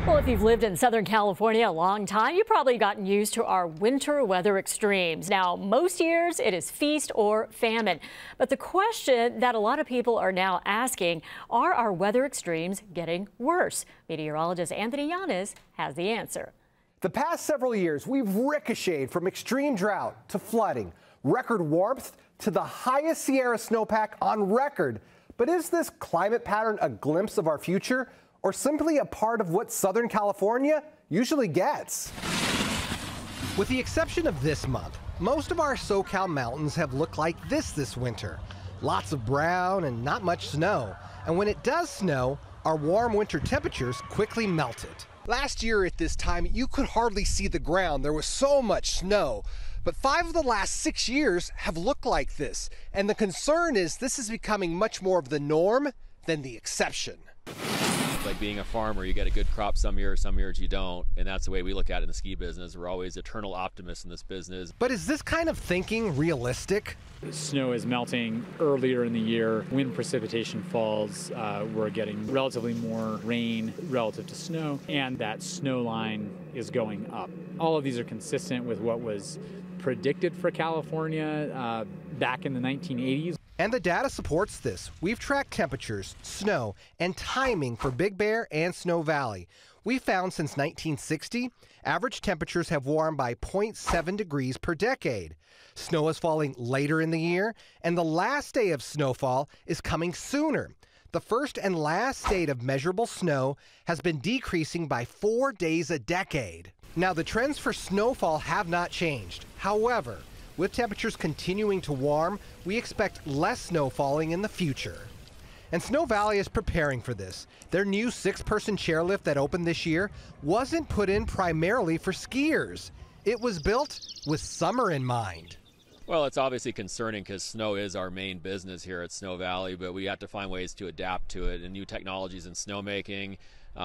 Well, if you've lived in Southern California a long time, you've probably gotten used to our winter weather extremes. Now, most years it is feast or famine. But the question that a lot of people are now asking, are our weather extremes getting worse? Meteorologist Anthony Yanez has the answer. The past several years, we've ricocheted from extreme drought to flooding, record warmth to the highest Sierra snowpack on record. But is this climate pattern a glimpse of our future, or simply a part of what Southern California usually gets? With the exception of this month, most of our SoCal mountains have looked like this winter. Lots of brown and not much snow. And when it does snow, our warm winter temperatures quickly melt it. Last year at this time, you could hardly see the ground. There was so much snow. But 5 of the last 6 years have looked like this. And the concern is this is becoming much more of the norm than the exception. Like being a farmer, you get a good crop some years you don't, and that's the way we look at it in the ski business. We're always eternal optimists in this business. But is this kind of thinking realistic? Snow is melting earlier in the year. When precipitation falls, we're getting relatively more rain relative to snow, and that snow line is going up. All of these are consistent with what was predicted for California back in the 1980s. And the data supports this. We've tracked temperatures, snow, and timing for Big Bear and Snow Valley. We found since 1960, average temperatures have warmed by 0.7 degrees per decade. Snow is falling later in the year, and the last day of snowfall is coming sooner. The first and last date of measurable snow has been decreasing by 4 days a decade. Now, the trends for snowfall have not changed. However, with temperatures continuing to warm, we expect less snow falling in the future. And Snow Valley is preparing for this. Their new 6-person chairlift that opened this year wasn't put in primarily for skiers. It was built with summer in mind. Well, it's obviously concerning because snow is our main business here at Snow Valley, but we have to find ways to adapt to it and new technologies in snowmaking,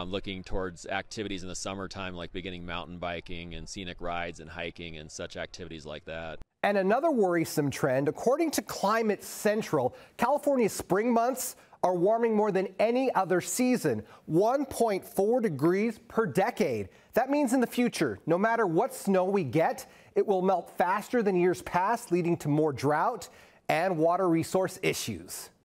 looking towards activities in the summertime like beginning mountain biking and scenic rides and hiking and such activities like that. And another worrisome trend, according to Climate Central, California's spring months are warming more than any other season, 1.4 degrees per decade. That means in the future, no matter what snow we get, it will melt faster than years past, leading to more drought and water resource issues.